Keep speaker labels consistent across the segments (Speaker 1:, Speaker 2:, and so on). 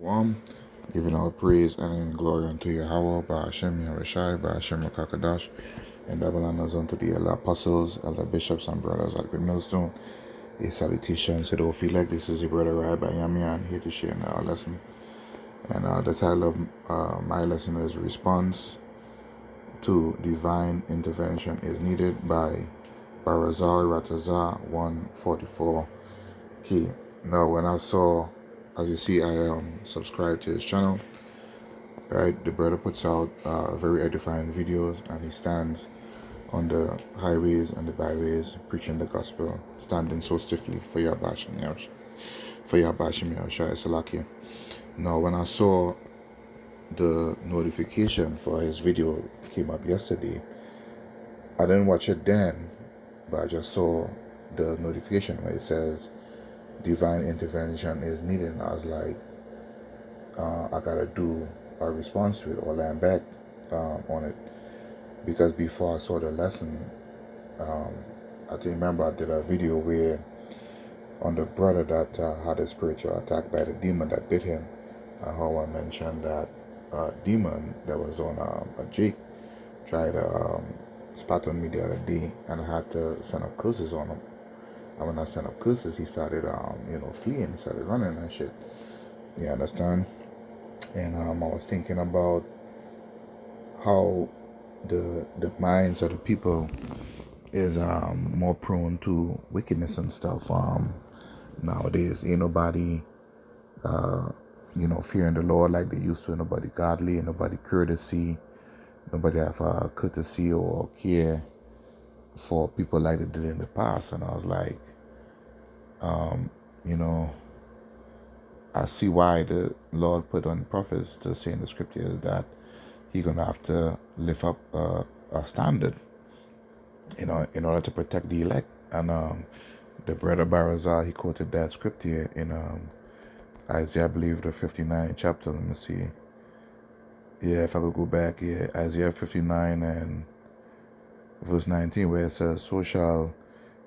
Speaker 1: One, giving all praise and glory unto Yahweh, by Hashem Yahushai, by Hashem Rakakadash, and double honors unto the elder apostles, elder bishops, and brothers at Great Millstone. A salutation to the feel like this is your brother Rabbi Yamian here to share our lesson. And the title of my lesson is Response to Divine Intervention is Needed by Barazar Ratazar 144K. Now, when I saw, as you see, I subscribed to his channel. Right, the brother puts out very edifying videos, and he stands on the highways and the byways preaching the gospel, standing so stiffly for Yahbashim Yahushua Salakia. Now, when I saw the notification for his video came up yesterday, I didn't watch it then, but I just saw the notification where it says divine intervention is needed, and I was like, I gotta do a response to it or land back on it, because before I saw the lesson, I think remember I did a video where on the brother that had a spiritual attack by the demon that bit him, and how I mentioned that demon that was on a Jake tried to spat on me the other day, and I had to send up curses on him. And when I sent up curses, he started fleeing, he started running and shit. You understand? And I was thinking about how the minds of the people is more prone to wickedness and stuff nowadays. Ain't nobody fearing the Lord like they used to. Ain't nobody godly, ain't nobody courtesy, nobody have courtesy or care for people like they did in the past. And I was like, I see why the Lord put on prophets to say in the scriptures that He's gonna have to lift up a standard, in order to protect the elect. And the brother Barazar, he quoted that scripture in Isaiah, I believe, the 59th chapter. Let me see. Yeah, if I could go back, Isaiah 59 and verse 19, where it says, "So shall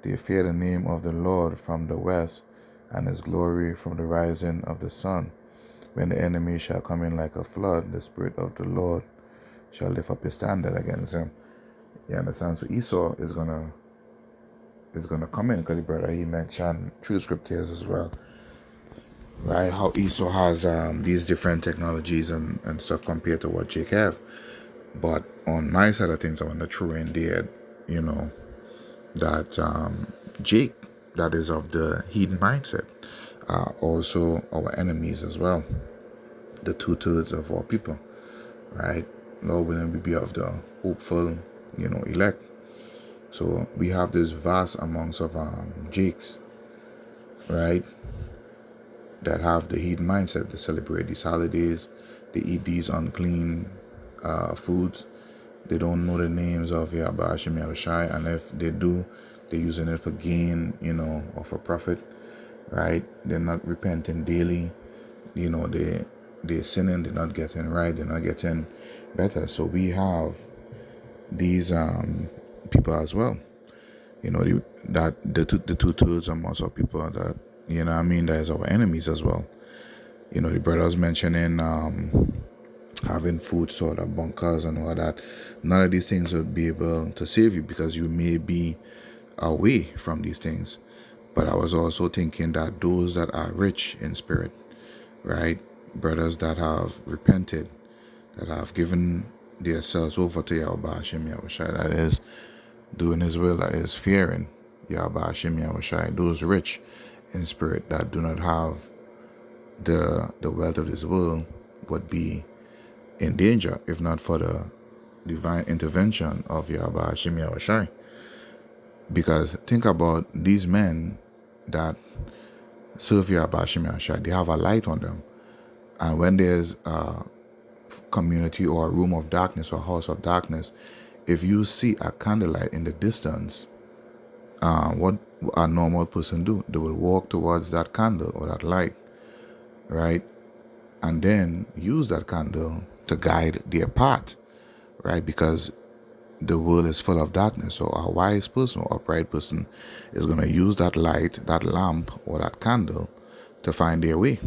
Speaker 1: they fear the name of the Lord from the west, and His glory from the rising of the sun. When the enemy shall come in like a flood, the Spirit of the Lord shall lift up His standard against him." You understand? So Esau is gonna come in, because the brother, he mentioned true scriptures as well, right? How Esau has these different technologies and stuff compared to what Jake have. But on my side of things, I want to throw in there, that Jake, that is of the heathen mindset, are also our enemies as well. The 2/3 of our people, right? Lord willing, we be of the hopeful, elect. So we have this vast amounts of Jakes, right, that have the heathen mindset. They celebrate these holidays, they eat these unclean foods. They don't know the names of Yahweh Hashem Yahushai, and if they do, they're using it for gain, or for profit, right? They're not repenting daily. They're sinning, they're not getting right, they're not getting better. So we have these people as well, that the 2/3 amounts of people that, that is our enemies as well. The brothers mentioning having food stored at bunkers and all that. None of these things would be able to save you, because you may be away from these things. But I was also thinking that those that are rich in spirit, right, brothers that have repented, that have given themselves over to Yahweh Hashem Yahushai, that is doing His will, that is fearing Yahweh Hashem Yahushai, those rich in spirit that do not have the wealth of this world, would be in danger if not for the divine intervention of Yahweh Hashem Yahushai. Because think about these men that serve Yahweh Hashem Yahushai, they have a light on them. And when there's a community or a room of darkness or a house of darkness, if you see a candlelight in the distance, what a normal person do? They will walk towards that candle or that light, right? And then use that candle to guide their path, right? Because the world is full of darkness. So a wise person or upright person is going to use that light, that lamp, or that candle to find their way.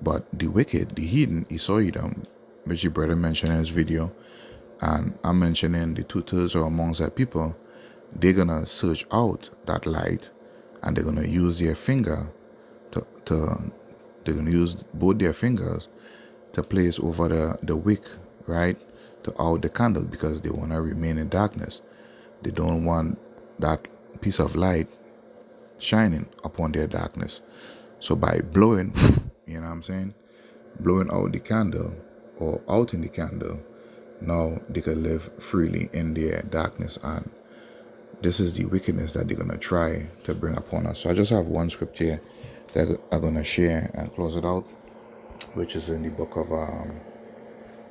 Speaker 1: But the wicked, the heathen, Isoidom, which the brother mentioned in his video, and I'm mentioning the two-thirds or amongst that people, they're gonna search out that light, and they're gonna use their finger to they're gonna use both their fingers to place over the wick, right, to out the candle, because they want to remain in darkness. They don't want that piece of light shining upon their darkness. So by blowing, you know what I'm saying, blowing out the candle or out in the candle, now they can live freely in their darkness. And this is the wickedness that they're going to try to bring upon us. So I just have one scripture that I'm going to share and close it out, which is in the book of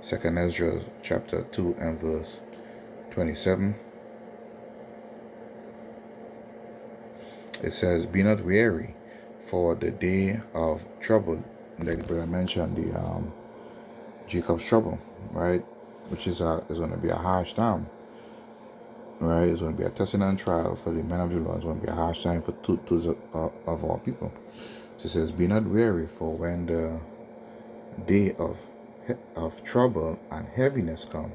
Speaker 1: 2nd Ezra chapter 2 and verse 27. It says, "Be not weary, for the day of trouble," like the brother mentioned, the Jacob's trouble, right? Which is going to be a harsh time, right? It's going to be a testing and trial for the men of the Lord. It's going to be a harsh time for two of our people. So it says, "Be not weary, for when the day of trouble and heaviness come,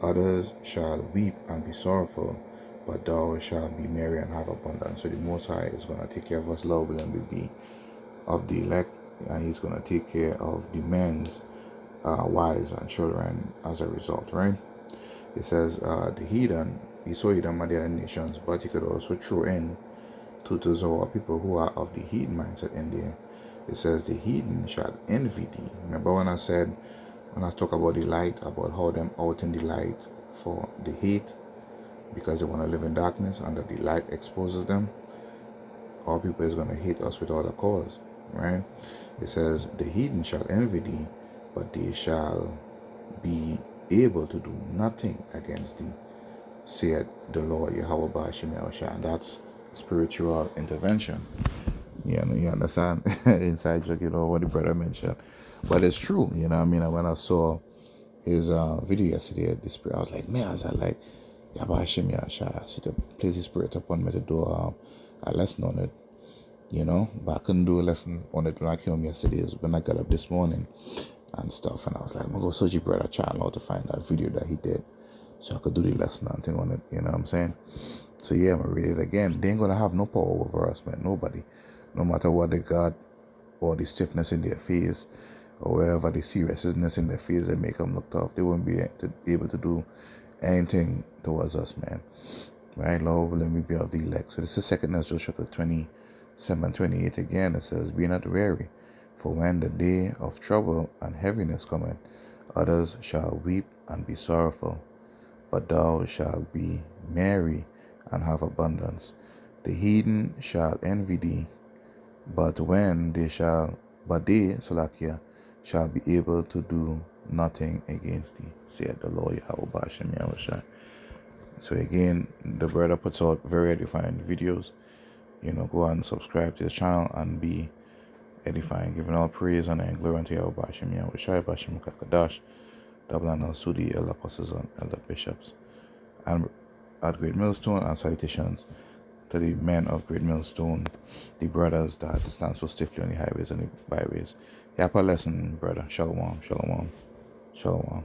Speaker 1: others shall weep and be sorrowful, but thou shalt be merry and have abundance." So the Most High is going to take care of us, Lord willing, will be of the elect, and He's going to take care of the men's wives and children as a result, right? It says the heathen, he saw heathen by the other nations, but he could also throw in two-thirds of our people who are of the heathen mindset in there. It says the heathen shall envy thee. Remember when I talk about the light, about how them out in the light for the hate, because they want to live in darkness, and that the light exposes them. All people is going to hate us without a cause, right? It says the heathen shall envy thee, but they shall be able to do nothing against thee, saith the Lord Yahweh Ba'ashem Yahushua. And that's spiritual intervention. Yeah, you understand? Inside joke, what the brother mentioned. But it's true, you know what I mean? When I saw his video yesterday, the spirit, I was like, man, I was like, Yahweh Hashem Yahushua, so to place his spirit upon me to do a lesson on it, you know? But I couldn't do a lesson on it when I came home yesterday. It was when I got up this morning and stuff, and I was like, I'm gonna go search your brother channel to find that video that he did, so I could do the lesson and thing on it, you know what I'm saying? So yeah, I'm gonna read it again. They ain't gonna have no power over us, man. Nobody. No matter what they got, or the stiffness in their face, or wherever the seriousness in their face that make them look tough, they won't be able to do anything towards us, man. Right, Lord, let me be of the elect. So this is 2nd Ezra chapter 27:28 again. It says, "Be not weary, for when the day of trouble and heaviness cometh, others shall weep and be sorrowful, but thou shalt be merry and have abundance. The heathen shall envy thee, but they, Salakia, shall be able to do nothing against thee, saith the Lord Yahweh Ba'ashem Yahushua." So again, the brother puts out very edifying videos. You know, go and subscribe to his channel and be edifying, giving all praise, honor, and glory unto Yahweh Ba'ashem Yahushua, Ba'ashem Kakadash, double and Sudi, elder apostles and elder bishops, and at Great Millstone, and salutations to the men of Great Millstone, the brothers that stand so stiffly on the highways and the byways. Yapa lesson, brother. Shalom, shalom, shalom.